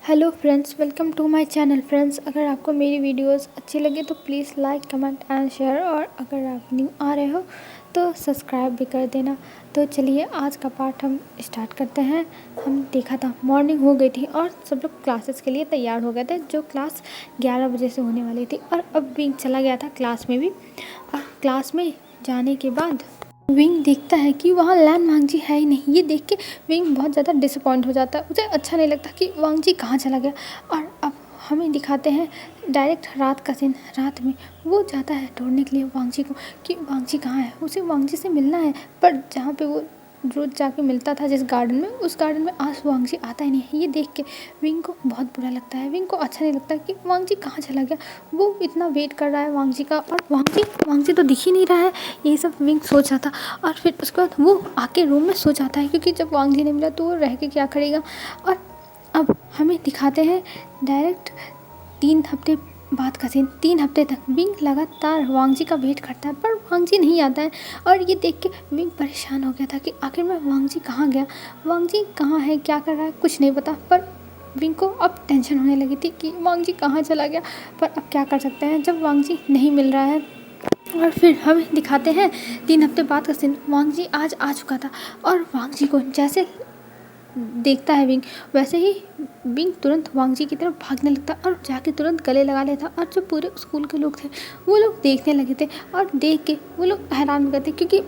Hello friends, welcome to my channel. Friends, अगर आपको मेरी वीडियोस अच्छी लगे तो please like comment and share, और अगर आप न्यू आ रहे हो तो सब्सक्राइब भी कर देना। तो चलिए आज का पार्ट हम स्टार्ट करते हैं। हम देखा था मॉर्निंग हो गई थी और सब लोग क्लासेस के लिए तैयार हो गए थे, जो क्लास 11 बजे से होने वाली थी। और अब विंग चला गया था क्लास में भी, और क्लास में जाने के बाद विंग देखता है कि वहाँ लैन वांगजी है ही नहीं। ये देख के विंग बहुत ज़्यादा डिसअपॉइंट हो जाता है। उसे अच्छा नहीं लगता कि वांगजी कहाँ चला गया। और अब हमें दिखाते हैं डायरेक्ट रात का सीन। रात में वो जाता है ढूंढने के लिए वांगजी को कि वांगजी कहाँ है। उसे वांगजी से मिलना है, पर जहाँ पे वो रोज़ जाके मिलता था जिस गार्डन में, उस गार्डन में आज वांगजी आता ही नहीं है। ये देख के विंग को बहुत बुरा लगता है। विंग को अच्छा नहीं लगता कि वांगजी कहाँ चला गया। वो इतना वेट कर रहा है वांगजी का, और वांगजी तो दिख ही नहीं रहा है। यही सब विंग सोच रहा था। और फिर उसके बाद वो आके रूम में सो जाता है, क्योंकि जब वांगजी नहीं मिला तो वो रह के क्या करेगा। और अब हमें दिखाते हैं डायरेक्ट 3 हफ्ते बाद का सीन। 3 हफ्ते तक विंग लगातार वांगजी का वेट करता है, पर वांगजी नहीं आता है। और ये देख के विंग परेशान हो गया था कि आखिर में वांगजी कहाँ गया, वांगजी कहाँ है, क्या कर रहा है, कुछ नहीं पता। पर विंग को अब टेंशन होने लगी थी कि वांगजी कहाँ चला गया। पर अब क्या कर सकते हैं जब वांगजी नहीं मिल रहा है। और फिर हमें दिखाते हैं 3 हफ्ते बाद का सीन। वांगजी आज आ चुका था, और वांगजी को जैसे देखता है विंग, वैसे ही विंग तुरंत वांगजी की तरफ भागने लगता और जाके तुरंत गले लगा लेता। और जो पूरे स्कूल के लोग थे वो लोग देखने लगे थे, और देख के वो लोग हैरान हो गए थे, क्योंकि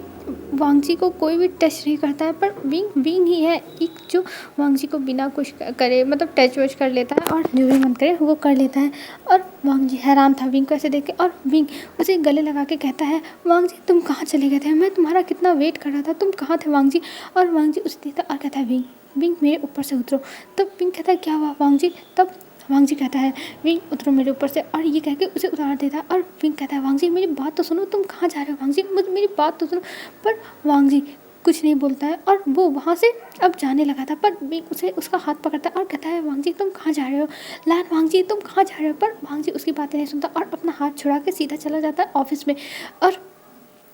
वांगजी को कोई भी टच नहीं करता है। पर विंग ही है एक जो वांगजी को बिना कुछ करे, मतलब टच वच कर लेता है, और जो भी मन करे वो कर लेता है। और वांगजी हैरान था विंग को ऐसे देख के, और विंग उसे गले लगा के कहता है, वांगजी तुम कहाँ चले गए थे, मैं तुम्हारा कितना वेट कर रहा था, तुम कहाँ थे वांगजी। और वांगजी उसे देखता और कहता है, विंग मेरे ऊपर से उतरो। तब विंग कहता है, क्या हुआ वांगजी। तब वांगजी कहता है, विंग उतरो मेरे ऊपर से, और ये कह के उसे उतार देता है। और विंग कहता है, वांगजी मेरी बात तो सुनो, तुम कहाँ जा रहे हो वांगजी, मेरी बात तो सुनो। पर वांगजी कुछ नहीं बोलता है, और वो वहाँ से अब जाने लगा था। पर विंग उसे उसका हाथ पकड़ता है और कहता है, वांगजी तुम कहाँ जा रहे हो, लैन वांगजी तुम कहाँ जा रहे हो। पर वांगजी उसकी बातें नहीं सुनता और अपना हाथ छुड़ा के सीधा चला जाता है ऑफिस में। और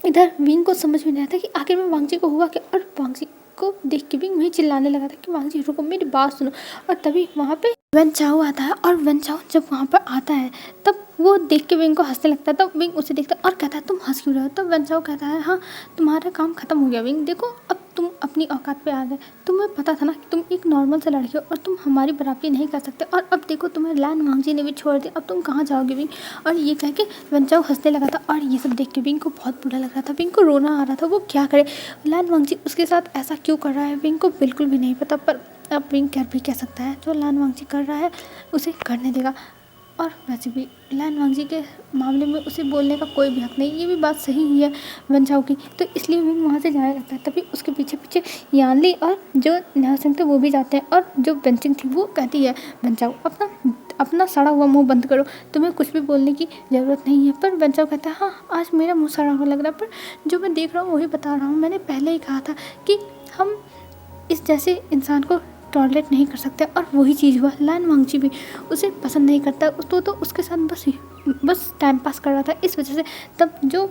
इधर विंग को समझ में नहीं आता कि आखिर में वांगजी को हुआ क्या। और वांगजी को देख के विंग वहीं चिल्लाने लगा था कि वांगजी रुको, मेरी बात सुनो। और तभी वहाँ पे वन चाओ आता है, और वन चाओ जब वहाँ पर आता है तब वो देख के विंग को हंसने लगता है। तब विंग उसे देखता है और कहता है, तुम हंस क्यों रहे हो। तब वन चाओ कहता है, हाँ तुम्हारा काम खत्म हो गया विंग, देखो अब तुम अपनी औकात पे आ गए। तुम्हें पता था ना कि तुम एक नॉर्मल से लड़के हो और तुम हमारी बराबरी नहीं कर सकते, और अब देखो तुम्हें लैन वांगजी ने भी छोड़ दिया, अब तुम कहाँ जाओगे विंग। और ये कह के वन चाओ हंसने लगा था। और ये सब देख के विंग को बहुत बुरा लग रहा था, विंग को रोना आ रहा था। वो क्या करे, लैन वांगजी उसके साथ ऐसा क्यों कर रहा है, विंग को बिल्कुल भी नहीं पता। पर अब विंग क्या भी कह सकता है, जो लैन वांगजी कर रहा है उसे करने देगा। और वैसे भी लैन वांगजी के मामले में उसे बोलने का कोई भी हक नहीं, ये भी बात सही ही है वन चाओ की। तो इसलिए विंग वहाँ से जाने लगता है। तभी उसके पीछे पीछे यानली और जो न्यासिंग थे वो भी जाते हैं। और जो बेंचिंग थी वो कहती है, वन चाओ अपना सड़ा हुआ मुंह बंद करो, तुम्हें कुछ भी बोलने की ज़रूरत नहीं है। पर वन चाओ कहता है, हाँ आज मेरा मुंह सड़ा हुआ लग रहा है, पर जो मैं देख रहा हूँ वही बता रहा हूँ। मैंने पहले ही कहा था कि हम इस जैसे इंसान को टॉलरेट नहीं कर सकते, और वही चीज़ हुआ। लैन वांगजी भी उसे पसंद नहीं करता, तो उसके साथ बस टाइम पास कर रहा था इस वजह से। तब जो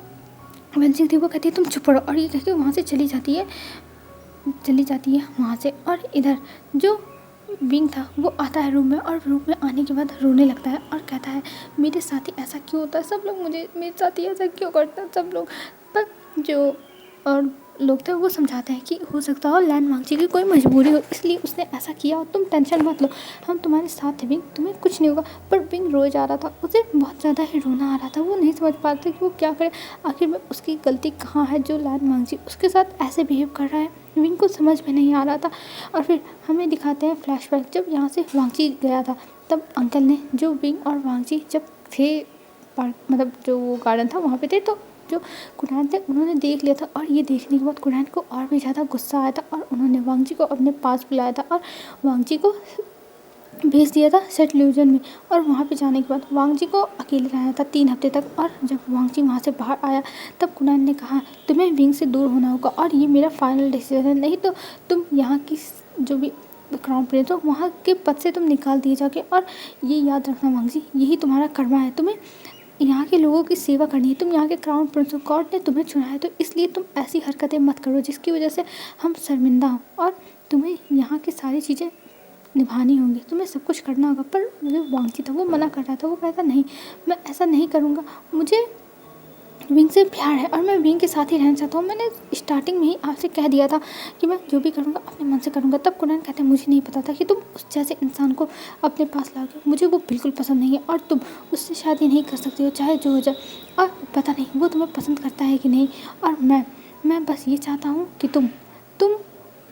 वेंसिंग थी वो कहती है, तुम चुप रहो, और ये कहती है वहाँ से चली जाती है वहाँ से। और इधर जो विंग था वो आता है रूम में, और रूम में आने के बाद रोने लगता है और कहता है, मेरे साथ ही ऐसा क्यों होता है, सब लोग मेरे साथ ही ऐसा क्यों करते हैं सब लोग। पर जो और लोग थे वो समझाते हैं कि हो सकता हो लैन वांगजी की कोई मजबूरी हो, इसलिए उसने ऐसा किया, और तुम टेंशन मत लो, हम तुम्हारे साथ हैं विंग, तुम्हें कुछ नहीं होगा। पर विंग रोए जा रहा था, उसे बहुत ज़्यादा ही रोना आ रहा था। वो नहीं समझ पा रहा था कि वो क्या करे, आखिर में उसकी गलती कहाँ है जो लैन वांगजी उसके साथ ऐसे बिहेव कर रहा है। विंग को समझ में नहीं आ रहा था। और फिर हमें दिखाते हैं फ्लैशबैक, जब यहाँ से वांगजी गया था तब अंकल ने, जो विंग और वांगजी जब थे पार्क, मतलब जो वो गार्डन था वहाँ पे थे, तो जो कुरैन थे उन्होंने देख लिया था। और ये देखने के बाद कुरैन को और भी ज़्यादा गुस्सा आया था, और उन्होंने वांगजी को अपने पास बुलाया था और वांगजी को भेज दिया था सेटल्यूजन में। और वहाँ पे जाने के बाद वांगजी को अकेले रहना था 3 हफ्ते तक। और जब वांगजी वहाँ से बाहर आया तब कुरैन ने कहा, तुम्हें विंग से दूर होना होगा, और ये मेरा फाइनल डिसीजन है, नहीं तो तुम यहाँ की जो भी क्राउन प्रिंस हो वहाँ के पद से तुम निकाल दिए जाके। और ये याद रखना वांगजी, यही तुम्हारा कर्मा है, तुम्हें यहाँ के लोगों की सेवा करनी है, तुम यहाँ के क्राउन प्रिंस हो, गॉड ने तुम्हें चुना है, तो इसलिए तुम ऐसी हरकतें मत करो जिसकी वजह से हम शर्मिंदा हों, और तुम्हें यहाँ की सारी चीज़ें निभानी होंगी, तुम्हें सब कुछ करना होगा। पर जो वांगजी था वो मना कर रहा था, वो कहता नहीं, मैं ऐसा नहीं करूँगा, मुझे विंग से प्यार है और मैं विंग के साथ ही रहना चाहता हूँ। मैंने स्टार्टिंग में ही आपसे कह दिया था कि मैं जो भी करूँगा अपने मन से करूँगा। तब कुणाल कहते हैं मुझे नहीं पता था कि तुम उस जैसे इंसान को अपने पास लाओगे, मुझे वो बिल्कुल पसंद नहीं है और तुम उससे शादी नहीं कर सकती हो चाहे जो हो जाए। और पता नहीं वो तुम्हें पसंद करता है कि नहीं। और मैं बस ये चाहता हूँ कि तुम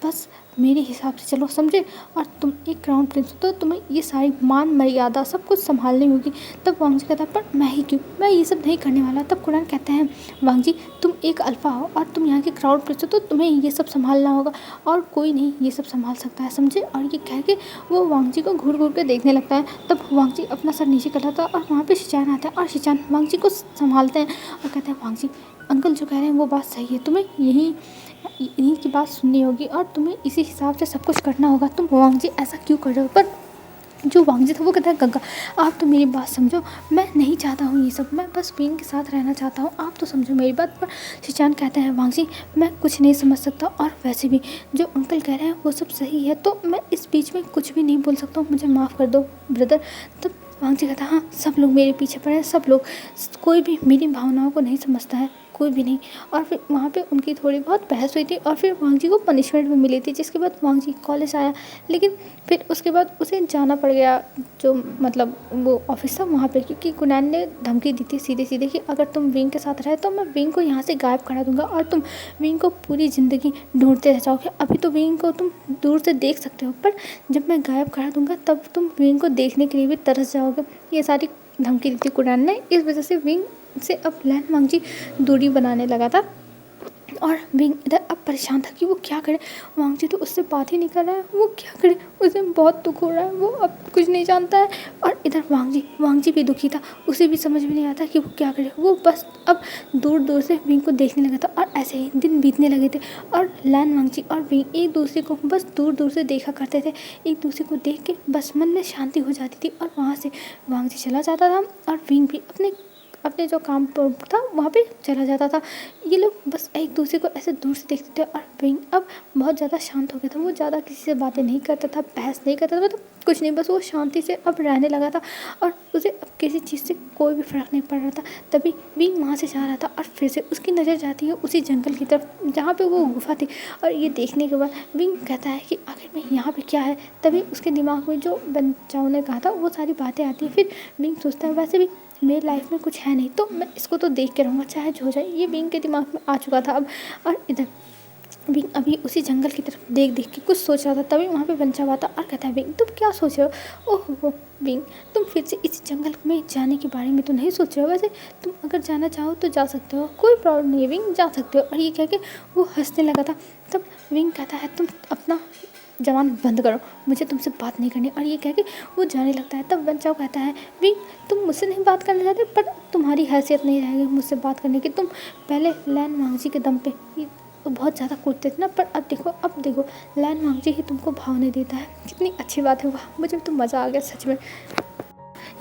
बस मेरे हिसाब से चलो, समझे। और तुम एक क्राउन प्रिंस हो तो तुम्हें ये सारी मान मर्यादा सब कुछ संभालनी होगी। तब वांगजी कहता है पर मैं ही क्यों, मैं ये सब नहीं करने वाला। तब कुणाल कहते हैं वांगजी तुम एक अल्फा हो और तुम यहाँ के क्राउन प्रिंस हो तो तुम्हें ये सब संभालना होगा और कोई नहीं ये सब संभाल सकता है, समझे। और ये कह के वो वांगजी को घूर घूर के देखने लगता है। तब वांगजी अपना सर नीचे करता है और वहाँ पर शिचान आता है और शिचान वांगजी को संभालते हैं और कहते हैं वांगजी अंकल जो कह रहे हैं वो बात सही है, तुम्हें इन्हीं की बात सुननी होगी और तुम्हें इसी हिसाब से सब कुछ करना होगा। तुम वांगजी ऐसा क्यों कर रहे हो। पर जो वांगजी था वो कहता है गंगा आप तो मेरी बात समझो, मैं नहीं चाहता हूँ ये सब, मैं बस विंग के साथ रहना चाहता हूँ, आप तो समझो मेरी बात। पर शिचान कहते हैं वांगजी मैं कुछ नहीं समझ सकता और वैसे भी जो अंकल कह रहे हैं वो सब सही है, तो मैं इस बीच में कुछ भी नहीं बोल सकता हूँ, मुझे माफ़ कर दो ब्रदर। तब वांगजी कहता है हाँ सब लोग मेरे पीछे पड़े हैं, सब लोग, कोई भी मेरी भावनाओं को नहीं समझता है, कोई भी नहीं। और फिर वहाँ पे उनकी थोड़ी बहुत बहस हुई थी और फिर वांगजी को पनिशमेंट भी मिली थी, जिसके बाद वांगजी कॉलेज आया। लेकिन फिर उसके बाद उसे जाना पड़ गया जो मतलब वो ऑफिस था वहाँ पे, क्योंकि कुणाल ने धमकी दी थी सीधे सीधे कि अगर तुम विंग के साथ रहे तो मैं विंग को यहाँ से गायब करा दूंगा और तुम विंग को पूरी ज़िंदगी ढूंढते रह जाओगे। अभी तो विंग को तुम दूर से देख सकते हो, पर जब मैं गायब करा दूंगा तब तुम विंग को देखने के लिए भी तरस जाओगे। ये सारी धमकी दी थी कुणाल ने। इस वजह से विंग से अब लैन वांगजी दूरी बनाने लगा था और विंग इधर अब परेशान था कि वो क्या करे। वांगजी तो उससे बात ही नहीं कर रहा है, वो क्या करे, उसे बहुत दुख हो रहा है, वो अब कुछ नहीं जानता है। और इधर वांगजी भी दुखी था, उसे भी समझ में नहीं आता कि वो क्या करे। वो बस अब दूर दूर से विंग को देखने लगा था और ऐसे ही दिन बीतने लगे थे और लैन वांगजी और विंग एक दूसरे को बस दूर दूर से देखा करते थे। एक दूसरे को देख के बस मन में शांति हो जाती थी और वहाँ से वांगजी चला जाता था और विंग भी अपने जो काम पर था वहाँ पे चला जाता था। ये लोग बस एक दूसरे को ऐसे दूर से देखते थे और विंग अब बहुत ज़्यादा शांत हो गया था। वो ज़्यादा किसी से बातें नहीं करता था, बहस नहीं करता था, मतलब कुछ नहीं, बस वो शांति से अब रहने लगा था और उसे अब किसी चीज़ से कोई भी फ़र्क नहीं पड़ रहा था। तभी विंग वहाँ से जा रहा था और फिर से उसकी नज़र जाती है उसी जंगल की तरफ जहाँ पर वो गुफा थी। और ये देखने के बाद विंग कहता है कि आखिर में यहाँ पर क्या है। तभी उसके दिमाग में जो बच्चाओं ने कहा था वो सारी बातें आती हैं। फिर विंग सोचता है वैसे भी मेरी लाइफ में कुछ है नहीं तो मैं इसको तो देख के रहूँगा चाहे जो हो जाए। ये विंग के दिमाग में आ चुका था अब। और इधर विंग अभी उसी जंगल की तरफ देख देख के कुछ सोच रहा था। तभी वहाँ पे बंचा हुआ था और कहता है विंग तुम क्या सोच रहे हो। ओह विंग तुम फिर से इस जंगल में जाने के बारे में तो नहीं सोच रहे हो, वैसे तुम अगर जाना चाहो तो जा सकते हो, कोई प्रॉब्लम नहीं है विंग, जा सकते हो। और ये कह के वो हंसने लगा था। तब विंग कहता है तुम अपना जवान बंद करो, मुझे तुमसे बात नहीं करनी। और ये कह के वो जाने लगता है। तब बंचाओ कहता है विंग तुम मुझसे नहीं बात करना चाहते, पर तुम्हारी हैसियत नहीं रहेगी मुझसे बात करने की। तुम पहले लैन वांगजी के दम पे बहुत ज़्यादा कूदते थे ना, पर अब देखो लैन वांगजी ही तुमको भाव नहीं देता है। कितनी अच्छी बात है, वाह मुझे तो मज़ा आ गया सच में।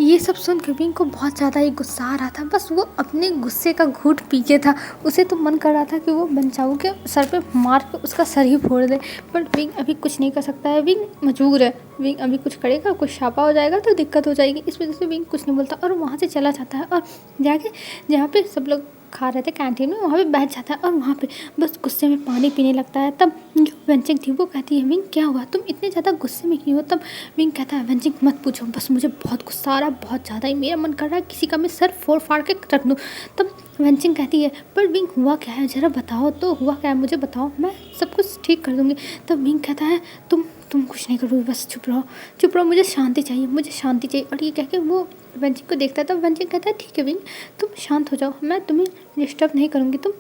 ये सब सुन के विंग को बहुत ज़्यादा ही गुस्सा आ रहा था। बस वो अपने गुस्से का घूंट पी के था। उसे तो मन कर रहा था कि वो बंचाऊ के सर पे मार के उसका सर ही फोड़ दे, पर विंग अभी कुछ नहीं कर सकता है। विंग मजबूर है, विंग अभी कुछ करेगा कुछ छापा हो जाएगा तो दिक्कत हो जाएगी। इस वजह से विंग कुछ नहीं बोलता और वहाँ से चला जाता है और जाके जहाँ पे सब लोग खा रहे थे कैंटीन में वहाँ पे बैठ जाता है और वहाँ पे बस गुस्से में पानी पीने लगता है। तब जो वेंचिंग थी वो कहती है विंग क्या हुआ, तुम इतने ज़्यादा गुस्से में क्यों हो। तब विंग कहता है वेंचिंग मत पूछो, बस मुझे बहुत गुस्सा आ रहा है, बहुत ज़्यादा ही मेरा मन कर रहा है किसी का मैं सर फोड़ फाड़ के रख दूँ। तब वेंचिंग कहती है पर विंग हुआ क्या है, ज़रा बताओ तो, हुआ क्या है मुझे बताओ, मैं सब कुछ ठीक कर दूँगी। तब विंग कहता है तुम कुछ नहीं करोगे, बस चुप रहो, मुझे शांति चाहिए, मुझे शांति चाहिए। और ये कह के वो वेंचिंग को देखता है। तब वेंचिंग कहता है ठीक है विंग तुम शांत हो जाओ, मैं तुम्हें डिस्टर्ब नहीं करूँगी, तुम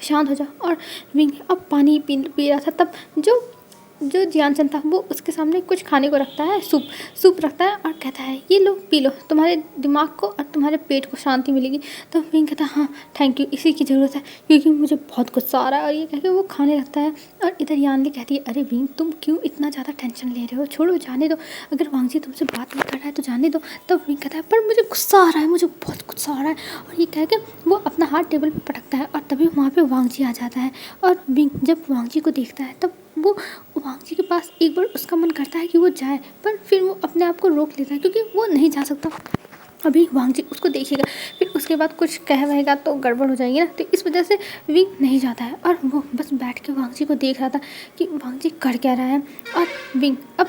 शांत हो जाओ। और विंग अब पानी पी रहा था। तब जो ज्ञानचंद था वो उसके सामने कुछ खाने को रखता है, सूप रखता है और कहता है ये लो पी लो, तुम्हारे दिमाग को और तुम्हारे पेट को शांति मिलेगी। तो विंग कहता है हाँ थैंक यू, इसी की ज़रूरत है क्योंकि मुझे बहुत गुस्सा आ रहा है। और ये कह के वो खाने लगता है। और इधर यानली कहती है अरे विंग तुम क्यों इतना ज़्यादा टेंशन ले रहे हो, छोड़ो जाने दो, अगर वांगजी तुमसे बात नहीं कर रहा है तो जाने दो। तब विंग कहता है पर मुझे गुस्सा आ रहा है, मुझे बहुत गुस्सा आ रहा है। और ये कह के वो अपना हाथ टेबल पर पटकता है और तभी वहाँ पर वांगजी आ जाता है। और विंग जब वांगजी को देखता है तब वो वांगजी के पास एक बार उसका मन करता है कि वो जाए, पर फिर वो अपने आप को रोक लेता है क्योंकि वो नहीं जा सकता। अभी वांगजी उसको देखेगा, फिर उसके बाद कुछ कह रहेगा तो गड़बड़ हो जाएगी ना, तो इस वजह से विंग नहीं जाता है और वो बस बैठ के वांगजी को देख रहा था कि वांगजी कर क्या रहा है। और विंग अब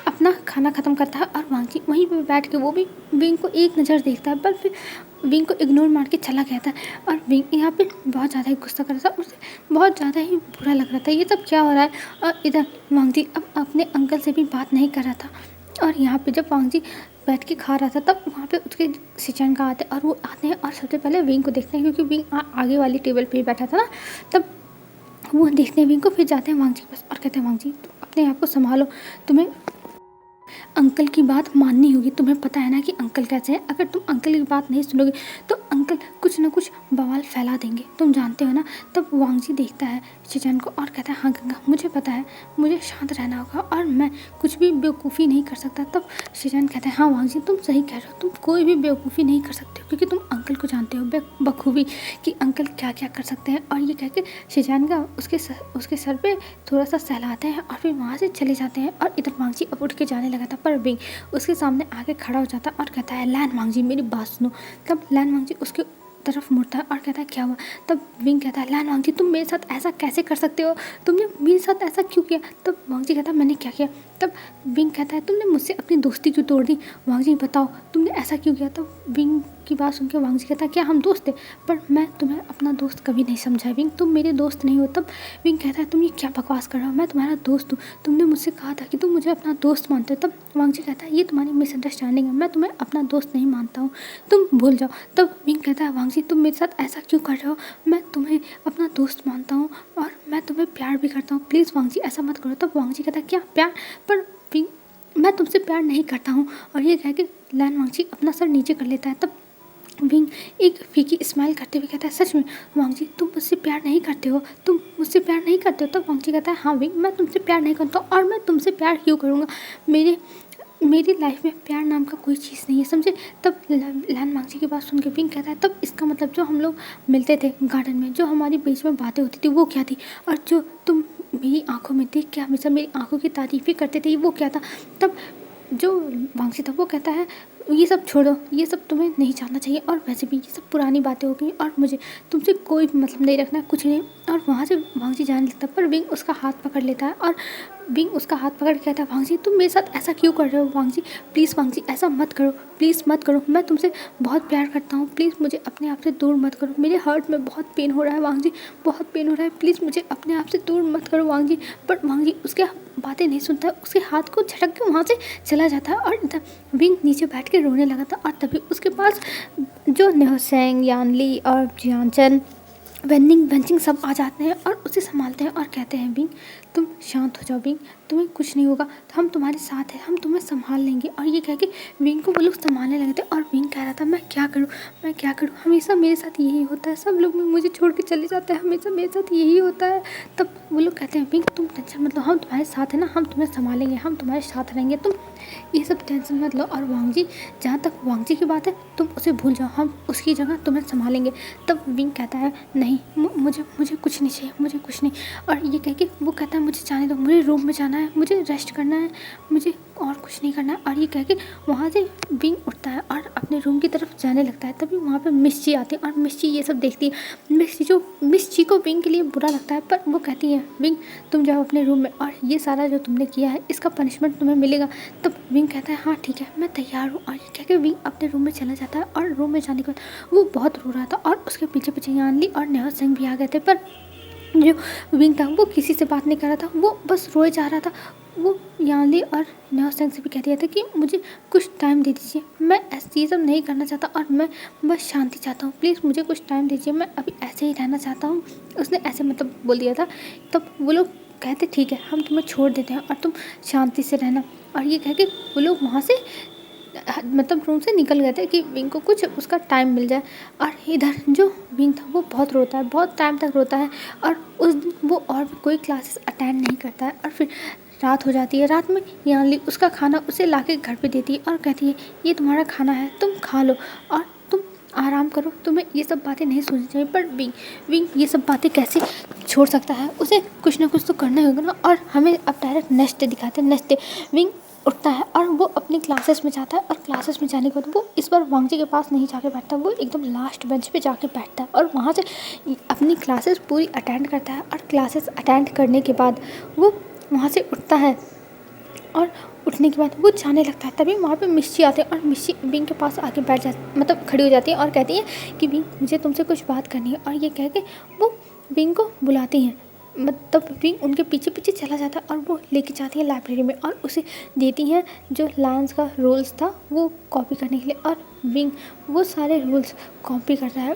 अपना खाना ख़त्म करता है और वांगजी वहीं पे बैठ के वो भी विंग को एक नज़र देखता है, पर फिर विंग को इग्नोर मार के चला गया था। और विंग यहाँ पे बहुत ज़्यादा ही गुस्सा कर रहा था, उसे बहुत ज़्यादा ही बुरा लग रहा था ये सब क्या हो रहा है। और इधर वांगजी अब अपने अंकल से भी बात नहीं कर रहा था। और यहाँ पे जब वांगजी बैठ के खा रहा था तब वहाँ पे उसके शिचन का आते हैं और वो आते हैं और सबसे पहले विंग को देखते हैं, क्योंकि विंग आगे वाली टेबल पे ही बैठा था ना। तब वो देखते हैं विंग को, फिर जाते हैं वांगजी के पास और कहते हैं वांगजी तुम अपने आप को संभालो, तुम्हें अंकल की बात माननी होगी। तुम्हें पता है ना कि अंकल कैसे हैं, अगर तुम अंकल की बात नहीं सुनोगे तो अंकल कुछ ना कुछ बवाल फैला देंगे, तुम जानते हो ना। तब वांगजी देखता है शिचन को और कहता है हाँ गंगा, मुझे पता है, मुझे शांत रहना होगा और मैं कुछ भी बेवकूफ़ी नहीं कर सकता। तब शिचन कहता है हाँ वांगजी तुम सही कह रहे हो, तुम कोई भी बेवकूफ़ी नहीं कर सकते हो क्योंकि तुम अंकल को जानते हो बखूबी कि अंकल क्या क्या कर सकते हैं। और ये कह के शिचन का उसके सर पे थोड़ा सा सहलाते हैं और फिर वहाँ से चले जाते हैं। और इधर वांगजी अब उठ के जाने लगा था, पर विंग उसके सामने आके खड़ा हो जाता है और कहता है लैन वांगजी मेरी बात सुनो। तब लैन वांगजी उसके तरफ मुड़ता है और कहता है क्या हुआ। तब विंग कहता है लैन वांगजी तुम मेरे साथ ऐसा कैसे कर सकते हो, तुमने मेरे साथ ऐसा क्यों किया। तब वांगजी कहता है मैंने क्या किया। तब विंग कहता है तुमने मुझसे अपनी दोस्ती क्यों तोड़ दी, वांगजी बताओ तुमने ऐसा क्यों किया। तब विंग की बात सुन के वांगजी कहता है क्या हम दोस्त थे, पर मैं तुम्हें अपना दोस्त कभी नहीं समझा विंग, तुम मेरे दोस्त नहीं हो। तब विंग कहता है तुम ये क्या बकवास कर रहे हो, मैं तुम्हारा दोस्त हूँ, तुमने मुझसे कहा था कि तुम मुझे अपना दोस्त मानते हो। तब वांगजी कहता है ये तुम्हारी मिसअंडरस्टैंडिंग है, मैं तुम्हें अपना दोस्त नहीं मानता हूँ, तुम भूल जाओ। तब विंग कहता है वांगजी तुम मेरे साथ ऐसा क्यों कर रहे हो, मैं तुम्हें अपना दोस्त मानता हूँ और मैं तुम्हें प्यार भी करता हूँ, प्लीज़ वांगजी ऐसा मत करो। तब वांगजी कहता है क्या प्यार, पर विंग मैं तुमसे प्यार नहीं करता हूँ। और ये कह के लैन वांगजी अपना सर नीचे कर लेता है। तब विंग एक फीकी स्माइल करते हुए कहता है सच में वांगजी तुम मुझसे प्यार नहीं करते हो, तुम मुझसे प्यार नहीं करते हो। तब वांगजी कहता है हाँ विंग मैं तुमसे प्यार नहीं करता हूँ और मैं तुमसे प्यार क्यों करूँगा, मेरी लाइफ में प्यार नाम का कोई चीज़ नहीं है, समझे। तब लैन वांगजी की बात सुन के विंग कहता है तब इसका मतलब जो हम लोग मिलते थे गार्डन में, जो हमारी बीच में बातें होती थी वो क्या थी, और जो तुम मेरी आंखों में देख के हमेशा मेरी आंखों की तारीफ़ें करते थे वो क्या था। तब जो वांगजी था वो कहता है ये सब छोड़ो, ये सब तुम्हें नहीं जानना चाहिए और वैसे भी ये सब पुरानी बातें हो गई और मुझे तुमसे कोई भी मतलब नहीं रखना, कुछ नहीं। और वहाँ से वांगजी जाने लगता है, पर विंग उसका हाथ पकड़ लेता है और विंग उसका हाथ पकड़ के कहता है वांगजी तुम मेरे साथ ऐसा क्यों कर रहे हो, वांगजी प्लीज़ वांगजी ऐसा मत करो, प्लीज़ मत करो, मैं तुमसे बहुत प्यार करता हूँ, प्लीज़ मुझे अपने आप से दूर मत करो, मेरे हार्ट में बहुत पेन हो रहा है वांगजी, बहुत पेन हो रहा है, प्लीज़ मुझे अपने आप से दूर मत करो वांगजी। पर वांगजी उसके बातें नहीं सुनता है, उसके हाथ को झटक के वहाँ से चला जाता है और इधर विंग नीचे बैठ के रोने लगा था। और तभी उसके पास जो न्योसेंग, यानली और जियांचन, वेंचिंग सब आ जाते हैं और उसे संभालते हैं और कहते हैं विंग तुम शांत हो जाओ विंग, तुम्हें कुछ नहीं होगा, हम तुम्हारे साथ हैं, हम तुम्हें संभाल लेंगे। और ये कह के विंग को वो लोग संभालने लगे थे और विंग कह रहा था मैं क्या करूँ, मैं क्या करूँ, हमेशा मेरे साथ यही होता है, सब लोग मुझे छोड़ के चले जाते हैं, हमेशा मेरे साथ यही होता है। तब वो लोग कहते हैं विंग तुम टेंशन मत लो, हम तुम्हारे साथ हैं ना, हम तुम्हें संभालेंगे, हम तुम्हारे साथ रहेंगे, तुम ये सब टेंशन मत लो। और वांगजी जहाँ तक वांगजी की बात है तुम उसे भूल जाओ, हम उसकी जगह तुम्हें संभालेंगे। तब विंग कहता है नहीं मुझे कुछ नहीं चाहिए, मुझे कुछ नहीं। और ये कह के वो कहता है मुझे जाने दो, मुझे रूम में जाना है, मुझे रेस्ट करना है, मुझे और कुछ नहीं करना है। और ये कह के वहाँ से विंग उठता है और अपने रूम की तरफ जाने लगता है। तभी वहाँ पे मिस जी आती है और मिस जी ये सब देखती है। मिस जी को विंग के लिए बुरा लगता है, पर वो कहती है विंग तुम जाओ अपने रूम में और ये सारा जो तुमने किया है इसका पनिशमेंट तुम्हें मिलेगा। तब विंग कहता है हाँ ठीक है मैं तैयार हूँ। और ये कह के विंग अपने रूम में चला जाता है और रूम में जाने के बाद वो बहुत रो रहा था और उसके पीछे पीछे यानली और नेहा सिंह भी आ गए थे। पर जो विंग था वो किसी से बात नहीं कर रहा था, वो बस रोए जा रहा था। वो यानली और नेहा सिंह से भी कह दिया था कि मुझे कुछ टाइम दे दीजिए, मैं ऐसे ये सब नहीं करना चाहता और मैं बस शांति चाहता हूँ, प्लीज़ मुझे कुछ टाइम दीजिए, मैं अभी ऐसे ही रहना चाहता हूँ। उसने ऐसे मतलब बोल दिया था। तब वो लोग कहते ठीक है हम तुम्हें छोड़ देते हैं और तुम शांति से रहना। और ये कह के वो लोग वहाँ से मतलब रूम से निकल गए थे कि विंग को कुछ उसका टाइम मिल जाए। और इधर जो विंग था वो बहुत रोता है, बहुत टाइम तक रोता है और उस दिन वो और भी कोई क्लासेस अटेंड नहीं करता है। और फिर रात हो जाती है, रात में यानली उसका खाना उसे लाके घर पे देती है और कहती है ये तुम्हारा खाना है तुम खा लो और तुम आराम करो, तुम्हें ये सब बातें नहीं सोचनी चाहिए। पर विंग विंग ये सब बातें कैसे छोड़ सकता है, उसे कुछ ना कुछ तो करना ही होगा ना। और हमें अब डायरेक्ट नेक्स्ट डे दिखाते हैं। नेक्स्ट डे विंग उठता है और वो अपनी क्लासेस में जाता है, और क्लासेस में जाने के बाद वो इस बार वांगजी के पास नहीं जाके बैठता, वो एकदम लास्ट बेंच पे जाके बैठता है और वहाँ से अपनी क्लासेस पूरी अटेंड करता है। और क्लासेस अटेंड करने के बाद वो वहाँ से उठता है, और उठने के बाद वो जाने लगता है। तभी वहाँ पे मिर्ची आते हैं और मिर्ची विंग के पास आके बैठ जाती, मतलब खड़ी हो जाती है और कहती है कि विंग मुझे तुमसे कुछ बात करनी है। और ये कह के वो विंग को बुलाती हैं, मतलब विंग उनके पीछे पीछे चला जाता है और वो लेके जाती है लाइब्रेरी में और उसे देती हैं जो लायंस का रूल्स था वो कॉपी करने के लिए। और विंग वो सारे रूल्स कॉपी करता है,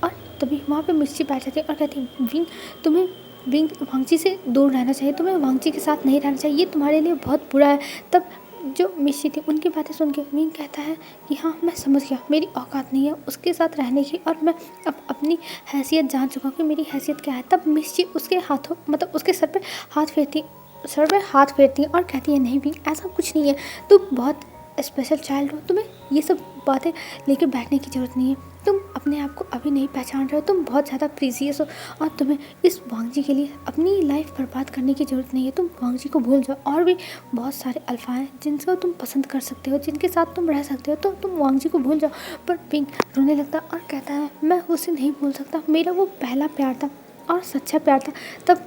और तभी वहाँ पे मिर्ची बैठ जाती है और कहती है विंग तुम्हें विंग वांगजी से दूर रहना चाहिए, तुम्हें वांगजी के साथ नहीं रहना चाहिए, ये तुम्हारे लिए बहुत बुरा है। तब जो मिर्ची थी उनकी बातें सुन के विंग कहता है कि हाँ मैं समझ गया, मेरी औकात नहीं है उसके साथ रहने की, और मैं अब अपनी हैसियत जान चुका हूँ कि मेरी हैसियत क्या है। तब मिर्ची उसके हाथों मतलब उसके सर पे हाथ फेरती है और कहती है नहीं विंग ऐसा कुछ नहीं है, तुम बहुत स्पेशल चाइल्ड हो, तुम्हें ये सब बातें लेके बैठने की ज़रूरत नहीं है, तुम अपने आप को अभी नहीं पहचान रहे हो, तुम बहुत ज़्यादा प्रीसियस हो, और तुम्हें इस वांगजी के लिए अपनी लाइफ बर्बाद करने की ज़रूरत नहीं है। तुम वांगजी को भूल जाओ, और भी बहुत सारे अल्फा हैं जिनको तुम पसंद कर सकते हो, जिनके साथ तुम रह सकते हो, तो तुम वांगजी को भूल जाओ। पर विंग रोने लगता और कहता है मैं उसे नहीं भूल सकता, मेरा वो पहला प्यार था और सच्चा प्यार था। तब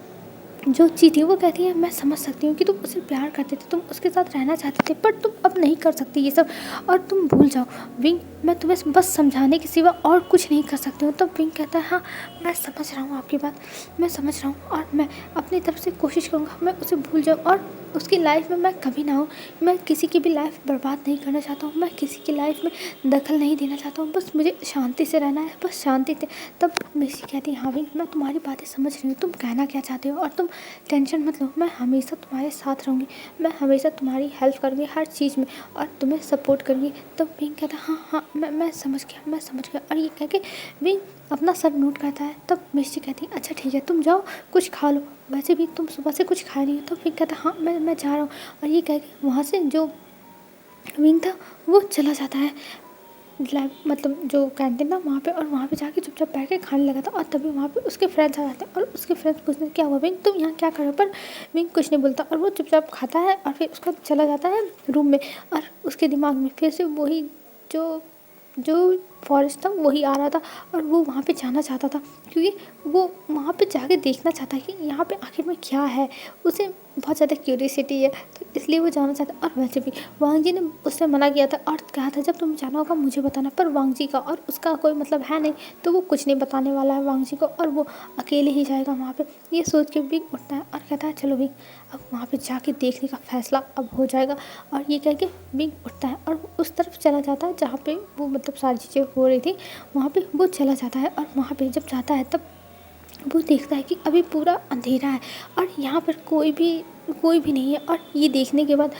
जो चीज़ थी वो कहती है मैं समझ सकती हूँ कि तुम उसे प्यार करते थे, तुम उसके साथ रहना चाहते थे, पर तुम अब नहीं कर सकती ये सब, और तुम भूल जाओ विंग, मैं तुम्हें बस समझाने के सिवा और कुछ नहीं कर सकती हूँ। तब विंग कहता है हाँ मैं समझ रहा हूँ आपकी बात, मैं समझ रहा हूँ, और मैं अपनी तरफ से कोशिश करूँगा मैं उसे भूल जाऊँ, और उसकी लाइफ में मैं कभी ना हूँ। मैं किसी की भी लाइफ बर्बाद नहीं करना चाहता हूँ, मैं किसी की लाइफ में दखल नहीं देना चाहता हूँ, बस मुझे शांति से रहना है, बस शांति से। तब मिर्ची कहती है हाँ विंग मैं तुम्हारी बातें समझ रही हूँ, तुम कहना क्या चाहते हो, और तुम टेंशन मत लो, मैं हमेशा तुम्हारे साथ रहूँगी, मैं हमेशा तुम्हारी हेल्प करूँगी हर चीज़ में, और तुम्हें सपोर्ट करूँगी। तब विंग कहता है हाँ मैं समझ गया। और ये कह के विंग अपना सब नोट करता है। तब मिर्ची कहती है अच्छा ठीक है तुम जाओ कुछ खा लो, वैसे भी तुम सुबह से कुछ खाए नहीं हो। तो विंग कहता हाँ मैं जा रहा हूँ, और ये कह के वहाँ से जो विंग था वो चला जाता है मतलब जो कैंटीन था वहाँ पे, और वहाँ पे जाके चुपचाप बैठ के खाने लगा था। और तभी वहाँ पे उसके फ्रेंड्स आ जाते हैं और उसके फ्रेंड्स पूछते हैं क्या हुआ विंग तुम यहाँ क्या कर रहे हो, पर विंग कुछ नहीं बोलता और वो चुपचाप खाता है और फिर उसका चला जाता है रूम में। और उसके दिमाग में फिर से वही जो फॉरेस्ट था वही आ रहा था, और वो वहाँ पे जाना चाहता था क्योंकि वो वहाँ पे जाके देखना चाहता है कि यहाँ पे आखिर में क्या है, उसे बहुत ज़्यादा क्यूरियसिटी है, तो इसलिए वो जाना चाहता है। और वैसे भी वांगजी ने उससे मना किया था और कहा था जब तुम जाना होगा मुझे बताना, पर वांगजी का और उसका कोई मतलब है नहीं, तो वो कुछ नहीं बताने वाला है वांगजी को, और वो अकेले ही जाएगा वहाँ पे। ये सोच के विंग उठता है और कहता है चलो विंग अब वहाँ पे जाके देखने का फैसला अब हो जाएगा। और ये कह के विंग उठता है और उस तरफ चला जाता है जहाँ पे वो मतलब सारी चीज़ें हो रही थी, वहाँ पे वो चला जाता है। और वहाँ पे जब जाता है तब वो देखता है कि अभी पूरा अंधेरा है और यहाँ पर कोई भी नहीं है। और ये देखने के बाद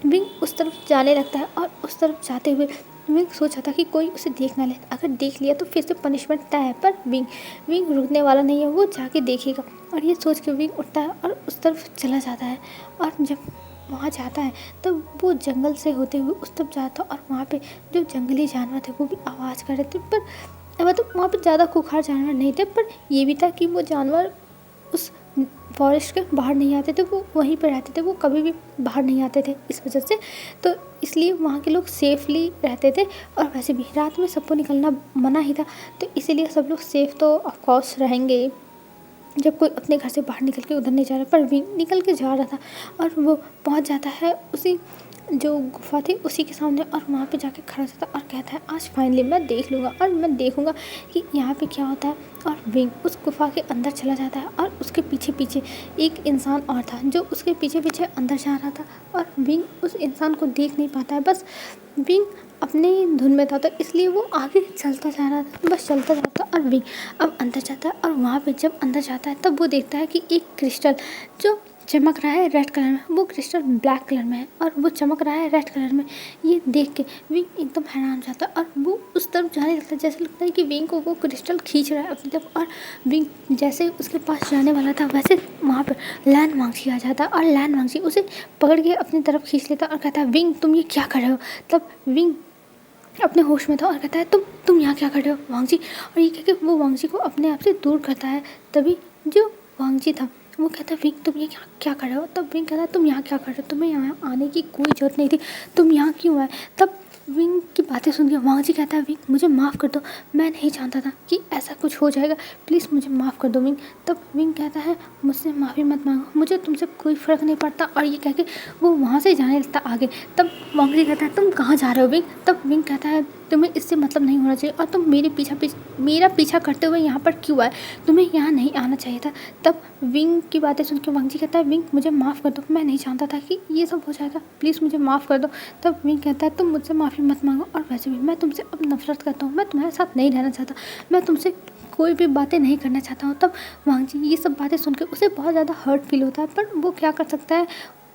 विंग उस तरफ जाने लगता है, और उस तरफ जाते हुए विंग सोचा था कि कोई उसे देख ना ले, अगर देख लिया तो फिर से पनिशमेंट तय है। पर विंग रुकने वाला नहीं है, वो जाके देखेगा। और ये सोच के विंग उठता है और उस तरफ चला जाता है। और जब वहाँ जाता है तो वो जंगल से होते हुए उस तरफ जाता, और वहाँ पे जो जंगली जानवर थे वो भी आवाज़ कर रहे थे, पर मतलब वहाँ पे ज़्यादा खूंखार जानवर नहीं थे, पर ये भी था कि वो जानवर उस फॉरेस्ट के बाहर नहीं आते थे, वो वहीं पर रहते थे, वो कभी भी बाहर नहीं आते थे इस वजह से, तो इसलिए वहाँ के लोग सेफली रहते थे। और वैसे भी रात में सबको निकलना मना ही था, तो इसीलिए सब लोग सेफ़ तो ऑफकोर्स रहेंगे जब कोई अपने घर से बाहर निकल के उधर नहीं जा रहा। पर विंग निकल के जा रहा था और वो पहुंच जाता है उसी जो गुफा थी उसी के सामने, और वहाँ पे जाके खड़ा था और कहता है आज फाइनली मैं देख लूँगा और मैं देखूँगा कि यहाँ पे क्या होता है। और विंग उस गुफा के अंदर चला जाता है, और उसके पीछे पीछे एक इंसान और था जो उसके पीछे पीछे अंदर जा रहा था, और विंग उस इंसान को देख नहीं पाता है, बस विंग अपनी धुन में था, तो इसलिए वो आगे चलता जा रहा था, बस चलता जाता। और विंग अब अंदर जाता है, और वहाँ पे जब अंदर जाता है तब वो देखता है कि एक क्रिस्टल जो चमक रहा है रेड कलर में, वो क्रिस्टल ब्लैक कलर में है और वो चमक रहा है रेड कलर में। ये देख के विंग एकदम हैरान हो जाता है, और वो उस तरफ जाने लगता है, जैसे लगता है कि विंग को वो क्रिस्टल खींच रहा है अपनी तरफ। और विंग जैसे उसके पास जाने वाला था वैसे वहाँ पर लैन वांगजी आ जाता है, और लैन वांगजी उसे पकड़ के अपनी तरफ खींच लेता और कहता है विंग तुम ये क्या कर रहे हो। तब विंग अपने होश में था और कहता है तुम यहाँ क्या कर रहे हो वांग जी। और ये कह के वो वांग जी को अपने आप से दूर करता है। तभी जो वांग जी था वो कहता है विंग तुम ये क्या कर रहे हो। तब विंग कहता है तुम यहाँ क्या कर रहे हो, तुम्हें यहाँ आने की कोई ज़रूरत नहीं थी, तुम यहाँ क्यों आए। तब विंग की बातें सुन के वांग जी कहता है विंग मुझे माफ़ कर दो, मैं नहीं जानता था कि ऐसा कुछ हो जाएगा, प्लीज़ मुझे माफ़ कर दो विंग। तब विंग कहता है मुझसे माफ़ी मत मांगो, मुझे तुमसे कोई फ़र्क नहीं पड़ता। और ये कह के वो वहाँ से जाने लगता आगे। तब वांग जी कहता है तुम कहाँ जा रहे हो विंग। तब विंग कहता है तुम्हें इससे मतलब नहीं होना चाहिए और तुम मेरा पीछा करते हुए यहाँ पर क्यों आए, तुम्हें यहाँ नहीं आना चाहिए था। तब विंग की बातें सुन के वांग जी कहता है विंग मुझे माफ़ कर दो, मैं नहीं जानता था कि ये सब हो जाएगा, प्लीज़ मुझे माफ़ कर दो। तब विंग कहता है तुम मुझसे माफ़ी मत मांगो, और वैसे भी मैं तुमसे अब नफरत करता हूँ, मैं तुम्हारे साथ नहीं रहना चाहता, मैं तुमसे कोई भी बातें नहीं करना चाहता हूँ। तब वांग जी ये सब बातें सुन के उसे बहुत ज़्यादा हर्ट फील होता है, पर वो क्या कर सकता है,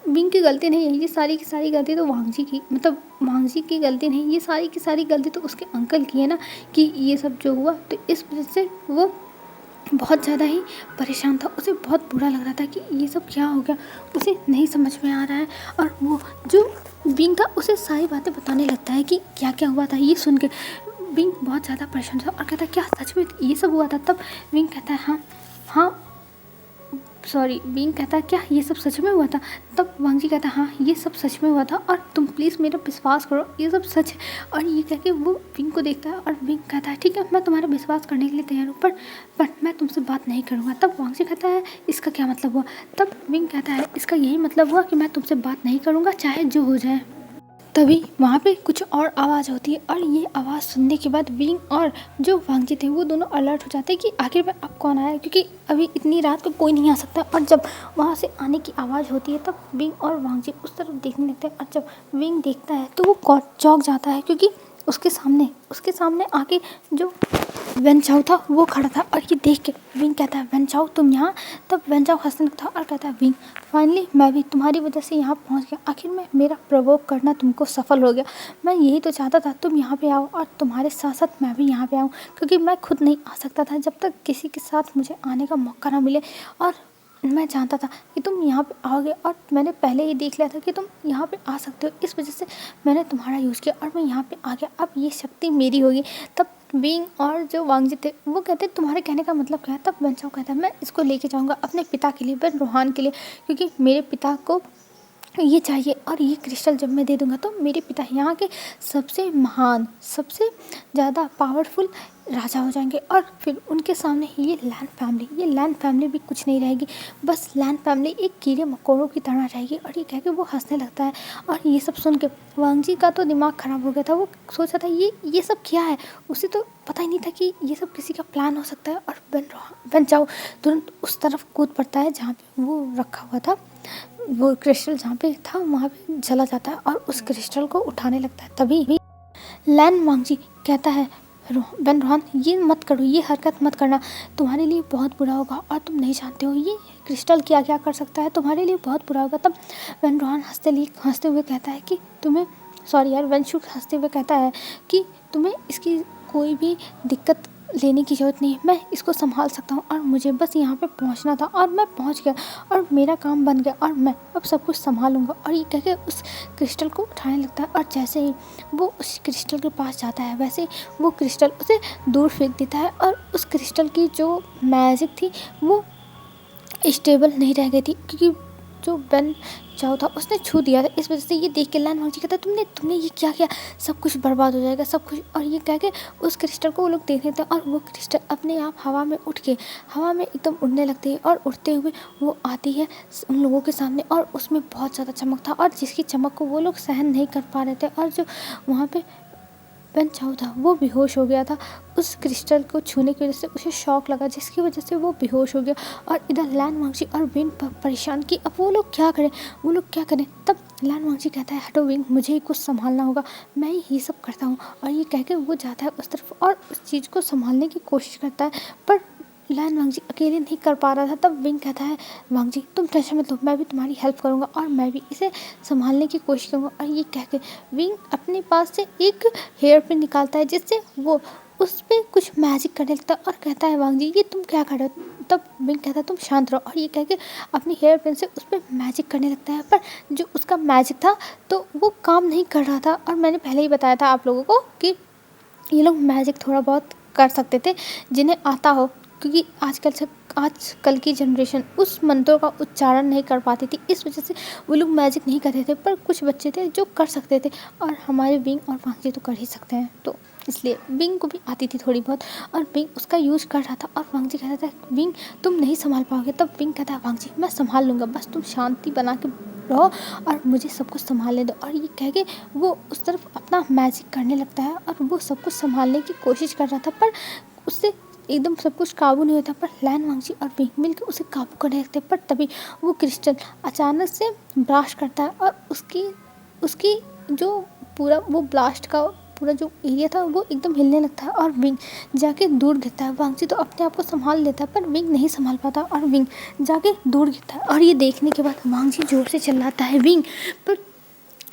विंग की गलती नहीं है, ये सारी की सारी गलती तो वांग जी की, मतलब वांग जी की गलती नहीं, ये सारी की सारी गलती तो उसके अंकल की है ना, कि ये सब जो हुआ। तो इस वजह से वो बहुत ज़्यादा ही परेशान था, उसे बहुत बुरा लग रहा था कि ये सब क्या हो गया, उसे नहीं समझ में आ रहा है। और वो जो विंग था उसे सारी बातें बताने लगता है कि क्या क्या हुआ था। ये सुन के विंग बहुत ज़्यादा परेशान था और कहता है क्या सच में ये सब हुआ था। तब विंग कहता है हाँ हाँ सॉरी, विंग कहता है क्या ये सब सच में हुआ था। तब वांग जी कहता है हाँ ये सब सच में हुआ था और तुम प्लीज़ मेरा विश्वास करो, ये सब सच है। और ये कह के वो विंग को देखता है और विंग कहता है ठीक है मैं तुम्हारा विश्वास करने के लिए तैयार हूँ, पर मैं तुमसे बात नहीं करूँगा। तब वांग जी कहता है इसका क्या मतलब हुआ। तब विंग कहता है इसका यही मतलब हुआ कि मैं तुमसे बात नहीं करूँगा चाहे जो हो जाए। तभी वहाँ पे कुछ और आवाज़ होती है और ये आवाज़ सुनने के बाद विंग और जो वांग जी थे वो दोनों अलर्ट हो जाते हैं कि आखिर में अब कौन आया, क्योंकि अभी इतनी रात को कोई नहीं आ सकता। और जब वहाँ से आने की आवाज़ होती है तब विंग और वांग जी उस तरफ देखने लगते हैं और जब विंग देखता है तो वो चौंक जाता है, क्योंकि उसके सामने आके जो वेन चाओ था वो खड़ा था। और ये देख के विंग कहता है वेन चाओ तुम यहाँ। तब वेन चाओ हंसने लगता है और कहता है विंग फाइनली मैं भी तुम्हारी वजह से यहाँ पहुँच गया, आखिर में मेरा प्रवोक करना तुमको सफल हो गया। मैं यही तो चाहता था तुम यहाँ पे आओ और तुम्हारे साथ साथ मैं भी यहाँ पे आऊँ, क्योंकि मैं खुद नहीं आ सकता था जब तक किसी के साथ मुझे आने का मौका ना मिले। और मैं जानता था कि तुम यहाँ पे आओगे और मैंने पहले ही देख लिया था कि तुम यहाँ पे आ सकते हो, इस वजह से मैंने तुम्हारा यूज़ किया और मैं यहाँ पे आ गया, अब ये शक्ति मेरी होगी। तब विंग और जो वांग जी थे वो कहते तुम्हारे कहने का मतलब क्या है। तब वेन चाओ कहता है मैं इसको लेके जाऊँगा अपने पिता के लिए, बेन रोहान के लिए, क्योंकि मेरे पिता को ये चाहिए और ये क्रिस्टल जब मैं दे दूँगा तो मेरे पिता यहाँ के सबसे महान सबसे ज़्यादा पावरफुल राजा हो जाएंगे। और फिर उनके सामने ये लैन फैमिली भी कुछ नहीं रहेगी, बस लैन फैमिली एक कीड़े मकोड़ों की तरह रहेगी। और ये कह के वो हंसने लगता है। और ये सब सुन के वांग जी का तो दिमाग ख़राब हो गया था, वो सोच रहा था ये सब क्या है, उसे तो पता ही नहीं था कि ये सब किसी का प्लान हो सकता है। और वेन चाओ तुरंत उस तरफ कूद पड़ता है जहाँ पे वो रखा हुआ था, वो क्रिस्टल जहाँ पे था वहाँ पे चला जाता है और उस क्रिस्टल को उठाने लगता है। तभी लैन वांगजी कहता है बेन रोहान ये मत करो, ये हरकत मत करना, तुम्हारे लिए बहुत बुरा होगा और तुम नहीं जानते हो ये क्रिस्टल क्या क्या कर सकता है, तुम्हारे लिए बहुत बुरा होगा। तब बेन रोहान हंसते हुए कहता है कि तुम्हें सॉरी यार वेंशुक हंसते हुए कहता है कि तुम्हें इसकी कोई भी दिक्कत लेने की ज़रूरत नहीं है, मैं इसको संभाल सकता हूँ और मुझे बस यहाँ पे पहुँचना था और मैं पहुँच गया और मेरा काम बन गया और मैं अब सब कुछ संभालूंगा। और ये कह के उस क्रिस्टल को उठाने लगता है और जैसे ही वो उस क्रिस्टल के पास जाता है वैसे वो क्रिस्टल उसे दूर फेंक देता है और उस क्रिस्टल की जो मैजिक थी वो स्टेबल नहीं रह गई थी, क्योंकि जो बेन चाओ था उसने छू दिया था। इस वजह से ये देख के लैन वांगजी कहता है तुमने ये क्या किया, सब कुछ बर्बाद हो जाएगा सब कुछ। और ये कह के उस क्रिस्टल को वो लोग देख लेते हैं और वो क्रिस्टल अपने आप हवा में उठ के हवा में एकदम उड़ने लगती है और उड़ते हुए वो आती है उन लोगों के सामने और उसमें बहुत ज़्यादा चमक था और जिसकी चमक को वो लोग सहन नहीं कर पा रहे थे। और जो वहाँ पे बेन चाओ था वो बेहोश हो गया था, उस क्रिस्टल को छूने की वजह से उसे शॉक लगा जिसकी वजह से वो बेहोश हो गया। और इधर लैन वांगजी और विंग परेशान कि अब वो लोग क्या करें। तब लैन वांगजी कहता है हटो विंग, मुझे ही कुछ संभालना होगा, मैं ही ये सब करता हूँ। और ये कह के वो जाता है उस तरफ और उस चीज़ को संभालने की कोशिश करता है, पर लैन वांगजी अकेले नहीं कर पा रहा था। तब विंग कहता है वांगजी तुम टेंशन मत लो, मैं भी तुम्हारी हेल्प करूँगा और मैं भी इसे संभालने की कोशिश करूँगा। और ये कह के विंग अपने पास से एक हेयर पिन निकालता है जिससे वो उस पर कुछ मैजिक करने लगता है और कहता है वांगजी ये तुम क्या कर रहे हो, तब विंग कहता है तुम शांत रहो, और ये कह के अपनी हेयर पेन से उस पर मैजिक करने लगता है। पर जो उसका मैजिक था तो वो काम नहीं कर रहा था, और मैंने पहले ही बताया था आप लोगों को कि ये लोग मैजिक थोड़ा बहुत कर सकते थे जिन्हें आता हो, क्योंकि आजकल की जनरेशन उस मंत्रों का उच्चारण नहीं कर पाती थी, इस वजह से वो लोग मैजिक नहीं करते थे। पर कुछ बच्चे थे जो कर सकते थे, और हमारे विंग और वांगजी तो कर ही सकते हैं, तो इसलिए विंग को भी आती थी थोड़ी बहुत, और विंग उसका यूज कर रहा था। और वांगजी कहता था विंग तुम नहीं संभाल पाओगे, तब विंग कहता है वांगजी मैं संभाल लूँगा, बस तुम शांति बना के रहो और मुझे सब कुछ संभालने दो। और ये कह के वो उस तरफ अपना मैजिक करने लगता है, और वो सब कुछ संभालने की कोशिश कर रहा था, पर उससे एकदम सब कुछ काबू नहीं होता। पर लैन, वांगजी और विंग मिलकर उसे काबू करने लगते हैं। पर तभी वो क्रिस्टल अचानक से ब्लास्ट करता है, और उसकी जो पूरा वो ब्लास्ट का पूरा जो एरिया था वो एकदम हिलने लगता है, और विंग जाके दूर गिरता है। वांगजी तो अपने आप को संभाल लेता है, पर विंग नहीं संभाल पाता, और विंग जाके दूर गिरता है। और ये देखने के बाद वांगजी जोर से चिल्लाता है विंग, पर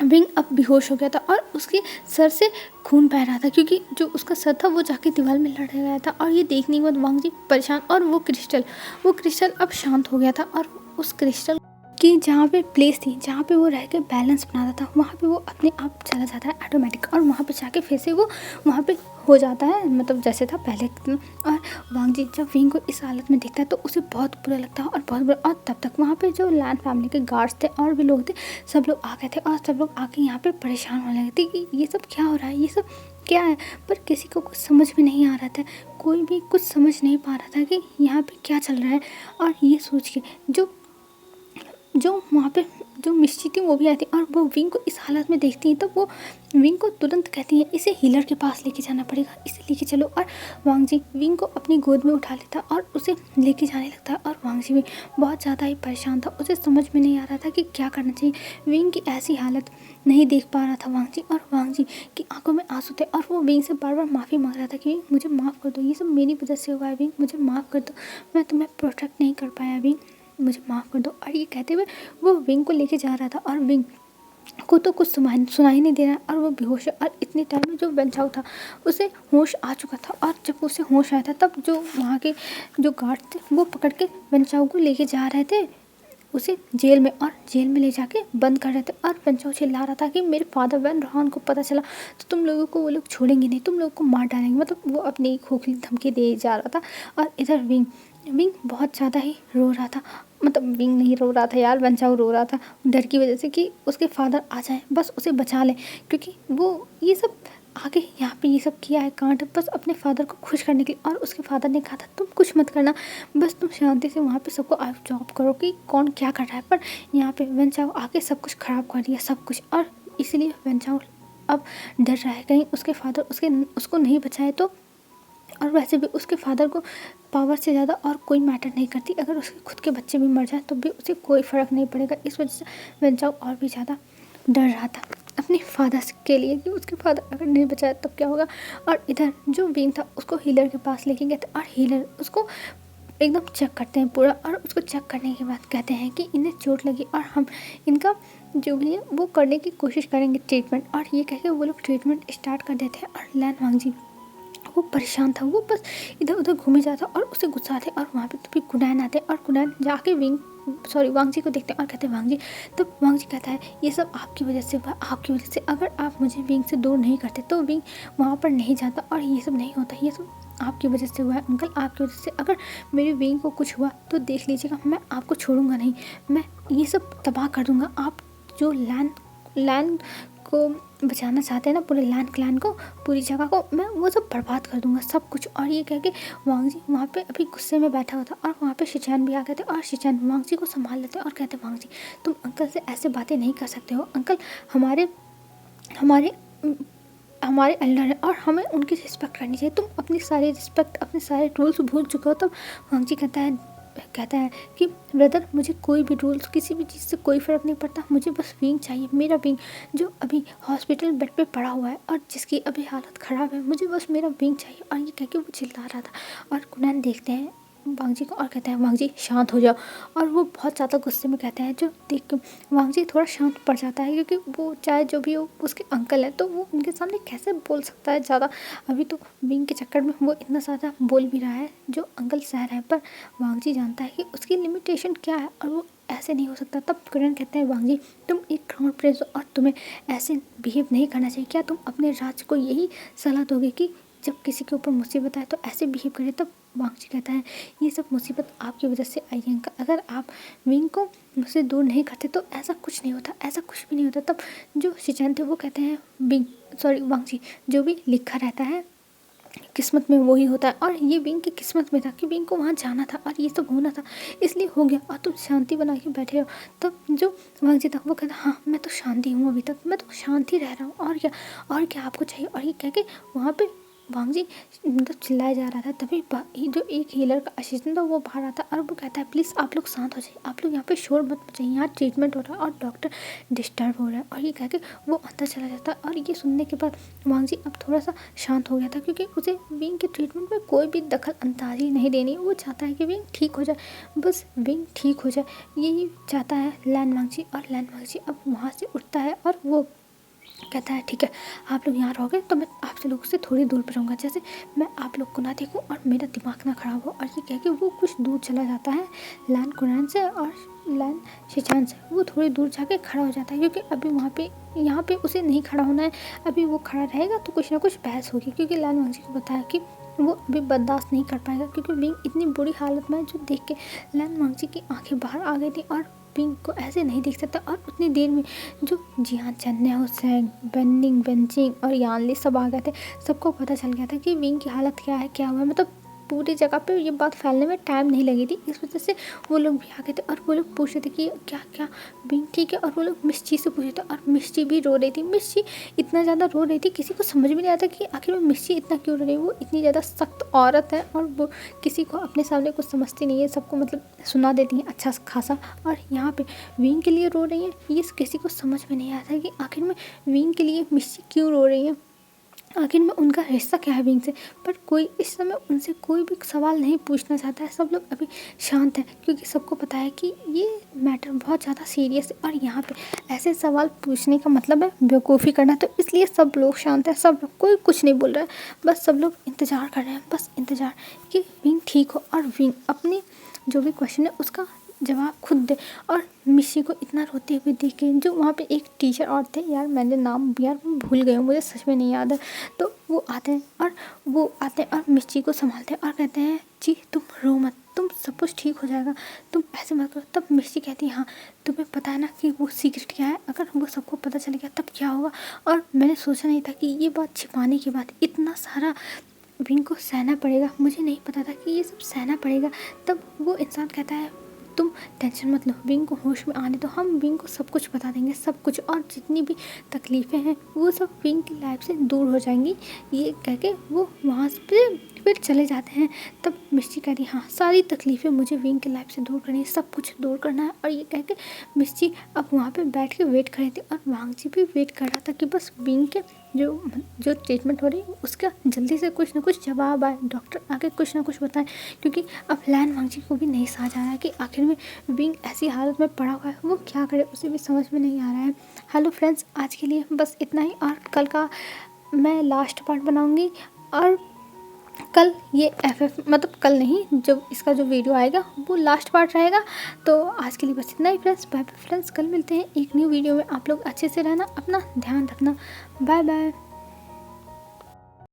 विंग अब बेहोश हो गया था, और उसके सर से खून बह रहा था, क्योंकि जो उसका सर था वो जाके दीवार में लड़ गया था। और ये देखने के बाद वांगजी परेशान, और वो क्रिस्टल अब शांत हो गया था, और उस क्रिस्टल कि जहाँ पे प्लेस थी जहाँ पे वो रह के बैलेंस बनाता था, वहाँ पे वो अपने आप चला जाता है ऑटोमेटिक, और वहाँ पे जाके फिर से वो वहाँ पे हो जाता है, मतलब जैसे था पहले। और वांगजी जब विंग को इस हालत में देखता है तो उसे बहुत बुरा लगता है, और बहुत बुरा। और तब तक वहाँ पे जो लैन फैमिली के गार्ड्स थे और भी लोग थे, सब लोग आ गए थे, और सब लोग आके यहाँ पे परेशान होने लगे थे कि ये सब क्या हो रहा है, ये सब क्या है। पर किसी को कुछ समझ में नहीं आ रहा था, कोई भी कुछ समझ नहीं पा रहा था कि यहाँ पे क्या चल रहा है। और ये सोच के जो वहाँ पे जो मिस्टी थी वो भी आई थी, और वो विंग को इस हालत में देखती है, तो वो विंग को तुरंत कहती है इसे हीलर के पास लेके जाना पड़ेगा, इसे लेके चलो। और वांगजी विंग को अपनी गोद में उठा लेता और उसे लेके जाने लगता है, और वांगजी भी बहुत ज़्यादा ही परेशान था, उसे समझ में नहीं आ रहा था कि क्या करना चाहिए। विंग की ऐसी हालत नहीं देख पा रहा था वांगजी, और वांगजी की आंखों में आंसू थे, और वो विंग से बार बार माफ़ी मांग रहा था कि मुझे माफ़ कर दो, ये सब मेरी वजह से हुआ है विंग, मुझे माफ़ कर दो, मैं तुम्हें प्रोटेक्ट नहीं कर पाया विंग, मुझे माफ़ कर दो। और ये कहते हुए वो विंग को लेके जा रहा था, और विंग को तो कुछ सुना ही नहीं दे रहा है, और वो बेहोश है। और इतने टाइम में जो बेंचाओ था उसे होश आ चुका था, और जब उसे होश आया था तब जो वहाँ के जो गार्ड थे वो पकड़ के बेंचाओ को लेके जा रहे थे उसे जेल में, और जेल में ले जाके बंद कर रहे थे। और बेंचाओ चिल्ला रहा था कि मेरे फादर वैन रोहान को पता चला तो तुम लोगों को वो लोग छोड़ेंगे नहीं, तुम लोगों को मार डालेंगे, मतलब वो अपनी खोखली धमकी दे जा रहा था। और इधर विंग बहुत ज़्यादा ही रो रहा था, मतलब विंग नहीं रो रहा था यार, बेंचाओ रो रहा था डर की वजह से कि उसके फादर आ जाए, बस उसे बचा ले, क्योंकि वो ये सब आगे यहाँ पे ये सब किया है कांड बस अपने फादर को खुश करने के लिए। और उसके फादर ने कहा था तुम कुछ मत करना, बस तुम शांति से वहाँ पे सबको ऑब्जर्व करो कि कौन क्या कर रहा है। पर यहाँ पे वेंचाओ आके सब कुछ ख़राब कर दिया सब कुछ, और इसीलिए वेंचाओ अब डर रहा है कहीं उसके फादर उसको नहीं बचाए तो। और वैसे भी उसके फादर को पावर से ज़्यादा और कोई मैटर नहीं करती, अगर उसके खुद के बच्चे भी मर जाए तो भी उसे कोई फ़र्क नहीं पड़ेगा। इस वजह से वेंचाओ और भी ज़्यादा डर रहा था अपने फादर के लिए कि उसके फादर अगर नहीं बचाया तब क्या होगा। और इधर जो विंग था उसको हीलर के पास लेके गए थे, और हीलर उसको एकदम चेक करते हैं पूरा, और उसको चेक करने के बाद कहते हैं कि इन्हें चोट लगी और हम इनका जो भी है वो करने की कोशिश करेंगे ट्रीटमेंट। और ये कह के वो लोग ट्रीटमेंट स्टार्ट कर देते हैं। और लैन वांगजी वो परेशान था, वो बस इधर उधर घूमे जाता और उसे गुस्सा आते, और वहाँ पे तभी कुनैन आते और कुनैन जाके वांगजी को देखते हैं और कहते हैं वांगजी। तब वांगजी कहता है ये सब आपकी वजह से हुआ, आपकी वजह से, अगर आप मुझे विंग से दूर नहीं करते तो विंग वहाँ पर नहीं जाता और ये सब नहीं होता, ये सब आपकी वजह से हुआ है अंकल, आपकी वजह से। अगर मेरे विंग को कुछ हुआ तो देख लीजिएगा, मैं आपको छोड़ूंगा नहीं, मैं ये सब तबाह कर दूंगा। आप जो लैन को बचाना चाहते हैं ना, पूरे लैन क्लैन को, पूरी जगह को, मैं वो सब बर्बाद कर दूंगा सब कुछ। और ये कह के वांगजी वहाँ पे अभी गुस्से में बैठा हुआ था, और वहाँ पे शिचैन भी आ गए थे, और शिचैन वांगजी को संभाल लेते और कहते वांगजी तुम अंकल से ऐसे बातें नहीं कर सकते हो, अंकल हमारे हमारे हमारे एल्डर है और हमें उनकी रिस्पेक्ट करनी चाहिए, तुम अपनी सारी रिस्पेक्ट अपने सारे रूल्स भूल चुके हो। तब वांगजी कहता है कि ब्रदर मुझे कोई भी रूल्स किसी भी चीज़ से कोई फ़र्क नहीं पड़ता, मुझे बस विंग चाहिए, मेरा विंग जो अभी हॉस्पिटल बेड पे पड़ा हुआ है और जिसकी अभी हालत ख़राब है, मुझे बस मेरा विंग चाहिए। और ये कह के वो चिल्ला रहा था। और कुनैन देखते हैं वांगजी को और कहते हैं वांगजी शांत हो जाओ। और वो बहुत ज़्यादा गुस्से में कहते हैं, जो देख के वांगजी थोड़ा शांत पड़ जाता है, क्योंकि वो चाहे जो भी हो उसके अंकल है तो वो उनके सामने कैसे बोल सकता है ज़्यादा। अभी तो विंग के चक्कर में वो इतना ज़्यादा बोल भी रहा है जो अंकल सह रहे हैं, पर वांगजी जानता है कि उसकी लिमिटेशन क्या है और वो ऐसे नहीं हो सकता। तब करण कहते हैं वांगजी तुम एक क्राउन प्रिंस हो और तुम्हें ऐसे बिहेव नहीं करना चाहिए। क्या तुम अपने राज को यही सलाह दोगे कि जब किसी के ऊपर मुसीबत आए तो ऐसे बिहेव करे? तब वांगजी कहता है ये सब मुसीबत आपकी वजह से आई है अंकल, अगर आप विंग को मुझसे दूर नहीं करते तो ऐसा कुछ नहीं होता, ऐसा कुछ भी नहीं होता। तब जो शिचैन थे वो कहते हैं वांगजी जो भी लिखा रहता है किस्मत में वही होता है, और ये विंग की किस्मत में था कि विंग को वहाँ जाना था और ये सब होना था, इसलिए हो गया और तुम शांति बना के बैठे हो। तब जो वांगजी था वो कहता हाँ मैं तो शांति हूँ, अभी तक मैं तो शांति रह रहा हूँ, और क्या आपको चाहिए? और ये कह के वहाँ पे वांगजी मतलब चिल्लाया जा रहा था। तभी जो एक हीलर का असिस्टेंट था वो बाहर आता और वो कहता है प्लीज़ आप लोग शांत हो जाइए, आप लोग यहाँ पे शोर मत मचाइए, यहाँ ट्रीटमेंट हो रहा है और डॉक्टर डिस्टर्ब हो रहा है। और ये कह के वो अंदर चला जाता है। और ये सुनने के बाद वांगजी अब थोड़ा सा शांत हो गया था, क्योंकि उसे विंग के ट्रीटमेंट में कोई भी दखल अंदाजी नहीं देनी। वो चाहता है कि विंग ठीक हो जाए, बस विंग ठीक हो जाए, यही चाहता है लैन वांगजी। और लैन वांगजी अब वहाँ से उठता है और वो कहता है ठीक है आप लोग यहाँ रहोगे तो मैं आपसे लोगों से थोड़ी दूर पर रहूँगा, जैसे मैं आप लोग को ना देखूँ और मेरा दिमाग ना ख़राब हो। और ये कह के वो कुछ दूर चला जाता है लैन कुरैन से, और लैन शिचैन से वो थोड़ी दूर जाके खड़ा हो जाता है, क्योंकि अभी वहाँ पे यहाँ पे उसे नहीं खड़ा होना है। अभी वो खड़ा रहेगा तो कुछ ना कुछ बहस होगी, क्योंकि लैन वांगजी को बताया कि वो अभी बर्दाश्त नहीं कर पाएगा, क्योंकि विंग इतनी बुरी हालत में है। जो देख के लैन वांगजी की आंखें बाहर आ गई थी और विंग को ऐसे नहीं देख सकता। और उतनी देर में जो जियान चन्ने हुसैन बेनिंग बेंचिंग और यानली सब आ गए थे, सबको पता चल गया था कि विंग की हालत क्या है, क्या हुआ है। मतलब पूरी जगह पे ये बात फैलने में टाइम नहीं लगी थी, इस वजह से वो लोग भी आ गए थे। और वो लोग पूछ रहे थे कि क्या क्या विंग ठीक है, और वो लोग मिर्ची से पूछ रहे थे और मिर्ची भी रो रही थी। मिर्ची इतना ज़्यादा रो रही थी, किसी को समझ में नहीं आता कि आखिर में मिर्ची इतना क्यों रो रही है। वो इतनी ज़्यादा सख्त औरत है और वो किसी को अपने सामने कुछ समझती नहीं है, सबको मतलब सुना देती है अच्छा खासा। और यहाँ पे विंग के लिए रो रही है, ये किसी को समझ में नहीं आता कि आखिर में विंग के लिए मिर्ची क्यों रो रही है, आखिर में उनका रिश्ता क्या है विंग से। पर कोई इस समय उनसे कोई भी सवाल नहीं पूछना चाहता है, सब लोग अभी शांत हैं, क्योंकि सबको पता है कि ये मैटर बहुत ज़्यादा सीरियस है और यहाँ पे ऐसे सवाल पूछने का मतलब है बेवकूफ़ी करना। तो इसलिए सब लोग शांत हैं, सब लोग कोई कुछ नहीं बोल रहा है, बस सब लोग इंतज़ार कर रहे हैं, बस इंतज़ार कि विंग ठीक हो और विंग अपनी जो भी क्वेश्चन है उसका जवाब खुद दे। और मिशी को इतना रोते हुए देखे, जो वहाँ पे एक टीचर और थे, यार मैंने नाम यार भूल गई हूँ, मुझे सच में नहीं याद है। तो वो आते हैं और मिशी को संभालते हैं और कहते हैं जी तुम रो मत, तुम सब कुछ ठीक हो जाएगा, तुम ऐसे मत करो। तब मिशी कहती है हाँ तुम्हें पता है ना कि वो सीक्रेट क्या है, अगर वो सबको पता चल गया तब क्या होगा। और मैंने सोचा नहीं था कि ये बात छिपाने के बाद इतना सारा विंग को सहना पड़ेगा, मुझे नहीं पता था कि ये सब सहना पड़ेगा। तब वो इंसान कहता है तुम टेंशन मत लो, विंग को होश में आने दो, हम विंग को सब कुछ बता देंगे, सब कुछ, और जितनी भी तकलीफ़ें हैं वो सब विंग की लाइफ से दूर हो जाएंगी। ये कह के वो वहाँ से फिर चले जाते हैं। तब मिर्ची कहती हाँ सारी तकलीफ़ें मुझे विंग की लाइफ से दूर करनी है, सब कुछ दूर करना है। और ये कह के मिर्ची अब वहाँ पे बैठ के वेट कर रही थी और वांगजी भी वेट कर रहा था कि बस विंग के जो ट्रीटमेंट हो रही है उसका जल्दी से कुछ ना कुछ जवाब आए, डॉक्टर आके कुछ ना कुछ बताएं, क्योंकि अब लैन वांगजी को भी नहीं समझ आ रहा है कि आखिर में विंग ऐसी हालत में पड़ा हुआ है, वो क्या करे, उसे भी समझ में नहीं आ रहा है। हेलो फ्रेंड्स, आज के लिए बस इतना ही, और कल का मैं लास्ट पार्ट बनाऊंगी। और कल ये मतलब कल नहीं, जब इसका जो वीडियो आएगा वो लास्ट पार्ट रहेगा। तो आज के लिए बस इतना ही फ्रेंड्स, बाय बाय फ्रेंड्स, कल मिलते हैं एक न्यू वीडियो में। आप लोग अच्छे से रहना, अपना ध्यान रखना, बाय बाय।